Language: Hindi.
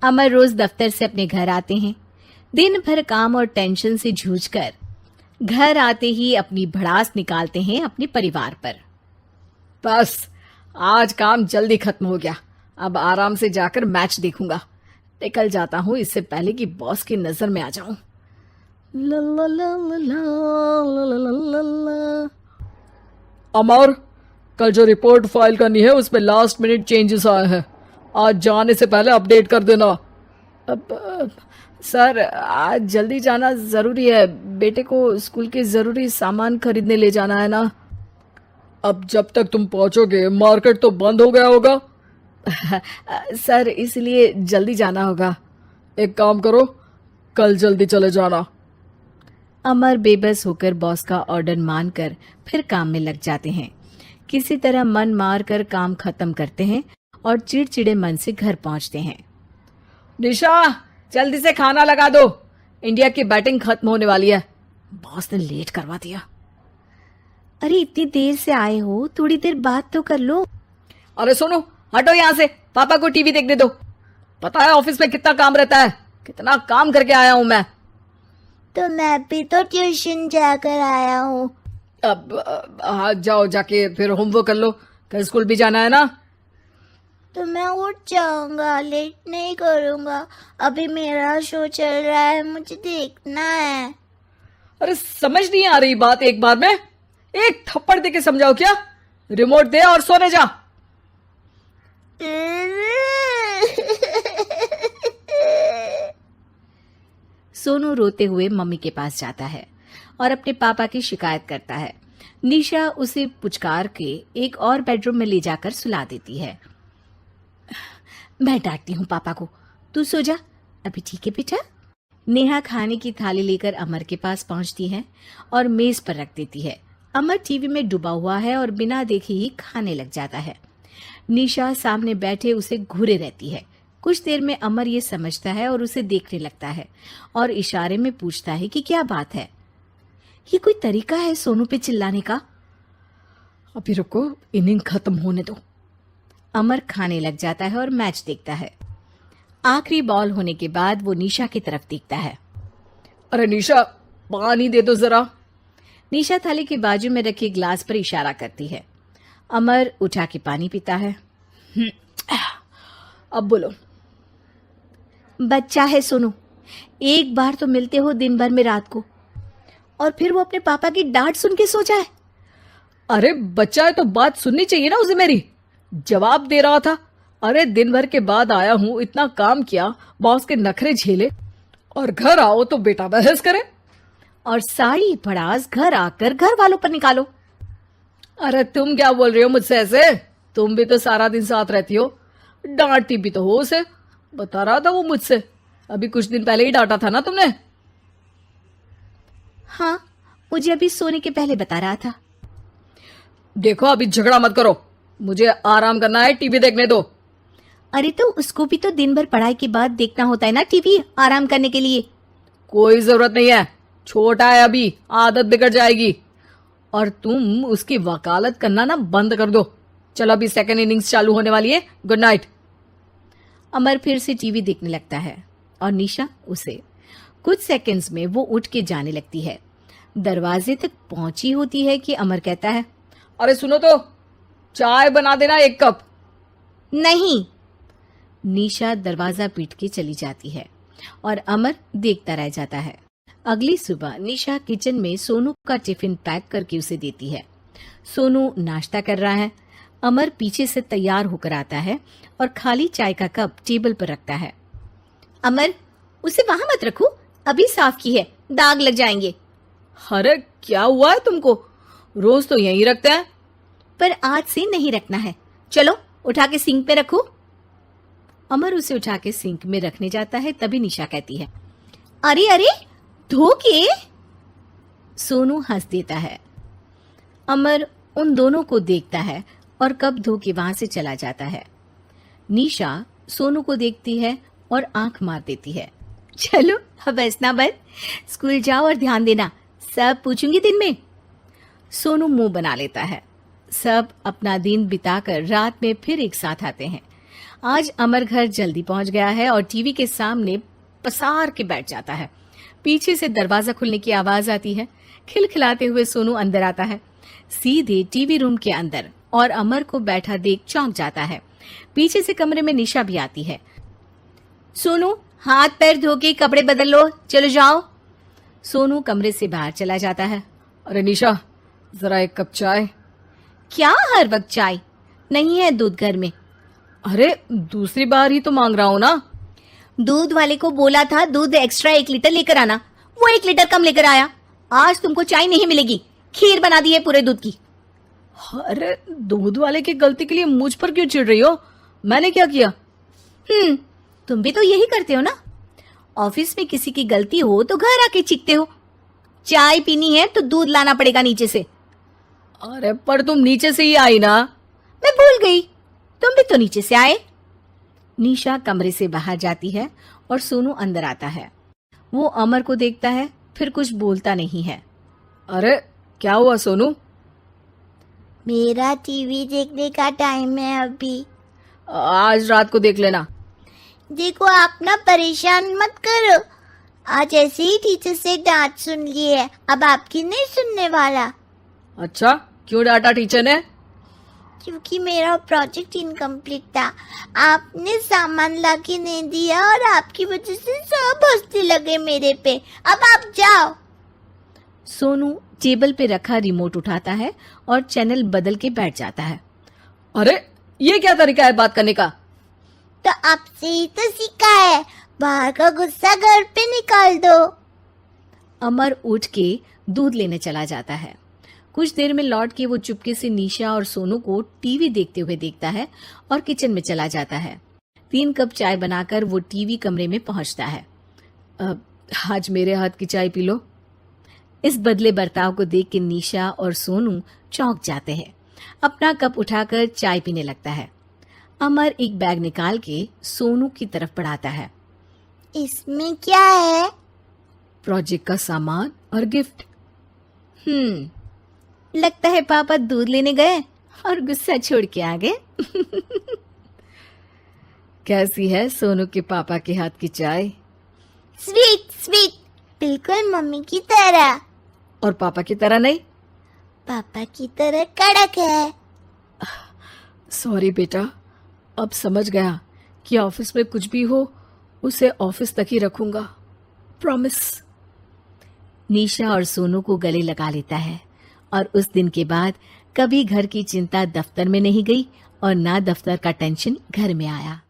अमर रोज दफ्तर से अपने घर आते हैं। दिन भर काम और टेंशन से जूझकर घर आते ही अपनी भड़ास निकालते हैं अपने परिवार पर। बस आज काम जल्दी खत्म हो गया, अब आराम से जाकर मैच देखूंगा। निकल जाता हूँ इससे पहले कि बॉस की नजर में आ जाऊं। ला ला ला ला ला ला ला ला ला। अमर, कल जो रिपोर्ट फाइल करनी है उसमें लास्ट मिनट चेंजेस आए हैं, आज जाने से पहले अपडेट कर देना। सर आज जल्दी जाना जरूरी है, बेटे को स्कूल के जरूरी सामान खरीदने ले जाना है ना। अब जब तक तुम पहुंचोगे मार्केट तो बंद हो गया होगा। सर इसलिए जल्दी जाना होगा। एक काम करो, कल जल्दी चले जाना। अमर बेबस होकर बॉस का ऑर्डर मानकर फिर काम में लग जाते हैं। किसी तरह मन मार कर काम खत्म करते हैं और चिड़चिड़े मन से घर पहुंचते हैं। निशा जल्दी से खाना लगा दो, इंडिया की बैटिंग खत्म होने वाली है। बॉस ने लेट करवा दिया। अरे इतनी देर से आए हो, थोड़ी देर बात तो कर लो। अरे सुनो, हटो यहाँ से, पापा को टीवी देखने दो। पता है ऑफिस में कितना काम रहता है, कितना काम करके आया हूँ मैं। तो मैं भी तो ट्यूशन जाकर आया हूँ। अब हाँ जाओ, जाके फिर होमवर्क कर लो, कल स्कूल भी जाना है ना। तो मैं उठ जाऊंगा, लेट नहीं करूंगा, अभी मेरा शो चल रहा है, मुझे देखना है। अरे समझ नहीं आ रही बात, एक बार में एक थप्पड़ दे के समझाओ क्या। रिमोट दे और सोने जा। सोनू रोते हुए मम्मी के पास जाता है और अपने पापा की शिकायत करता है। निशा उसे पुचकार के एक और बेडरूम में ले जाकर सुला देती है। मैं डांटती हूँ पापा को, तू सो जा अभी, ठीक है बेटा। नेहा खाने की थाली लेकर अमर के पास पहुंचती है और मेज पर रख देती है। अमर टीवी में डूबा हुआ है और बिना देखे ही खाने लग जाता है। निशा सामने बैठे उसे घूरे रहती है। कुछ देर में अमर ये समझता है और उसे देखने लगता है और इशारे में पूछता है कि क्या बात है। ये कोई तरीका है सोनू पे चिल्लाने का? अभी रुको, इनिंग खत्म होने दो। अमर खाने लग जाता है और मैच देखता है। आखिरी बॉल होने के बाद वो निशा की तरफ देखता है। अरे निशा पानी दे दो जरा। निशा थाली के बाजू में रखे ग्लास पर इशारा करती है। अमर उठा के पानी पीता है। अब बोलो। बच्चा है सोनू, एक बार तो मिलते हो दिन भर में रात को, और फिर वो अपने पापा की डांट सुन के सो जाए। अरे बच्चा है तो बात सुननी चाहिए ना उसे मेरी। जवाब दे रहा था। अरे दिन भर के बाद आया हूं, इतना काम किया, बॉस के नखरे झेले, और घर आओ तो बेटा बहस करे और सारी भड़ास घर आकर घर वालों पर निकालो। अरे तुम क्या बोल रही हो मुझसे ऐसे? तुम भी तो सारा दिन साथ रहती हो, डांटती भी तो हो उसे। बता रहा था वो मुझसे, अभी कुछ दिन पहले ही डांटा था ना तुमने। हाँ, मुझे अभी सोने के पहले बता रहा था। देखो अभी झगड़ा मत करो, मुझे आराम करना है, टीवी देखने दो। अरे तो उसको भी तो दिन भर पढ़ाई के बाद देखना होता है ना टीवी, आराम करने के लिए। कोई जरूरत नहीं है, छोटा है अभी, आदत बिगड़ जाएगी। और तुम उसकी वकालत करना ना बंद कर दो। चलो अभी सेकंड इनिंग्स चालू होने वाली है, गुड नाइट। अमर फिर से टीवी देखने लगता है और निशा उसे। कुछ सेकंड्स में वो उठ के जाने लगती है। दरवाजे तक पहुंची होती है कि अमर कहता है, अरे सुनो तो, चाय बना देना 1 कप। नहीं। निशा दरवाजा पीट के चली जाती है और अमर देखता रह जाता है। अगली सुबह निशा किचन में सोनू का टिफिन पैक करके उसे देती है। सोनू नाश्ता कर रहा है। अमर पीछे से तैयार होकर आता है और खाली चाय का कप टेबल पर रखता है। अमर, उसे वहां मत रखो, अभी साफ की है, दाग लग जाएंगे। अरे क्या हुआ है तुमको? रोज तो यहीं रखते हैं। पर आज से नहीं रखना है, चलो उठा के सिंक पे रखो। अमर उसे उठा के सिंक में रखने जाता है, तभी निशा कहती है, अरे अरे धो के। सोनू हंस देता है। अमर उन दोनों को देखता है और कप धो के वहां से चला जाता है। निशा सोनू को देखती है और आंख मार देती है। चलो अब हंसना बंद, स्कूल जाओ और ध्यान देना, सब पूछूंगी दिन में। सोनू मुंह बना लेता है। सब अपना दिन बिताकर रात में फिर एक साथ आते हैं। आज अमर घर जल्दी पहुंच गया है और टीवी के सामने पसार के बैठ जाता है। पीछे से दरवाजा खुलने की आवाज आती है। खिलखिलाते हुए सोनू अंदर आता है, सीधे टीवी रूम के अंदर, और अमर को बैठा देख चौंक जाता है। पीछे से कमरे में निशा भी आती है। सोनू, हाथ पैर धो के कपड़े बदल लो, चलो जाओ। सोनू कमरे से बाहर चला जाता है। अरे निशा, जरा एक कप चाय। क्या हर वक्त चाय? नहीं है दूध घर में। अरे दूसरी बार ही तो मांग रहा हूं ना। दूध वाले को बोला था दूध एक्स्ट्रा 1 लीटर लेकर आना, वो 1 लीटर कम लेकर आया। आज तुमको चाय नहीं मिलेगी, खीर बना दी है पूरे दूध की। अरे दूध वाले की गलती के लिए मुझ पर क्यों चिढ़ रही हो? मैंने क्या किया? तुम भी तो यही करते हो ना। ऑफिस में किसी की गलती हो तो घर आके चीखते हो। चाय पीनी है तो दूध लाना पड़ेगा नीचे से। अरे पर तुम नीचे से ही आई ना। मैं भूल गई, तुम भी तो नीचे से आए। निशा कमरे से बाहर जाती है और सोनू अंदर आता है। वो अमर को देखता है, फिर कुछ बोलता नहीं है। अरे क्या हुआ सोनू? मेरा टीवी देखने का टाइम है अभी। आज रात को देख लेना। देखो आप ना परेशान मत करो। आज ऐसे ही टीचर से डांट सुन ली है, अब आपकी नहीं सुनने वाला। अच्छा, क्यों डांटा टीचर ने? क्योंकि मेरा प्रोजेक्ट इनकम्प्लीट था। आपने सामान लाके नहीं दिया और आपकी वजह से सब हंसने लगे मेरे पे। अब आप जाओ। सोनू टेबल पे रखा रिमोट उठाता है और चैनल बदल के बैठ जाता है। अरे ये क्या तरीका है बात करने का? तो आपसे ही तो सीखा है, बाहर का गुस्सा घर पे निकाल दो। अमर उठ के दूध लेने चला जाता है। कुछ देर में लौट के वो चुपके से निशा और सोनू को टीवी देखते हुए देखता है और किचन में चला जाता है। 3 कप चाय बनाकर वो टीवी कमरे में पहुंचता है। आज मेरे हाथ की चाय पी लो। इस बदले बर्ताव को देख के निशा और सोनू चौंक जाते हैं। अपना कप उठाकर चाय पीने लगता है। अमर एक बैग निकाल के सोनू की तरफ बढ़ाता है। इसमें क्या है? प्रोजेक्ट का सामान और गिफ्ट। लगता है पापा दूध लेने गए और गुस्सा छोड़ के आ गए। कैसी है सोनू के पापा के हाथ की चाय? स्वीट स्वीट, बिल्कुल मम्मी की तरह। और पापा की तरह नहीं? पापा की तरह कड़क है। सॉरी बेटा, अब समझ गया कि ऑफिस में कुछ भी हो उसे ऑफिस तक ही रखूंगा, प्रॉमिस। निशा और सोनू को गले लगा लेता है और उस दिन के बाद कभी घर की चिंता दफ्तर में नहीं गई और ना दफ्तर का टेंशन घर में आया।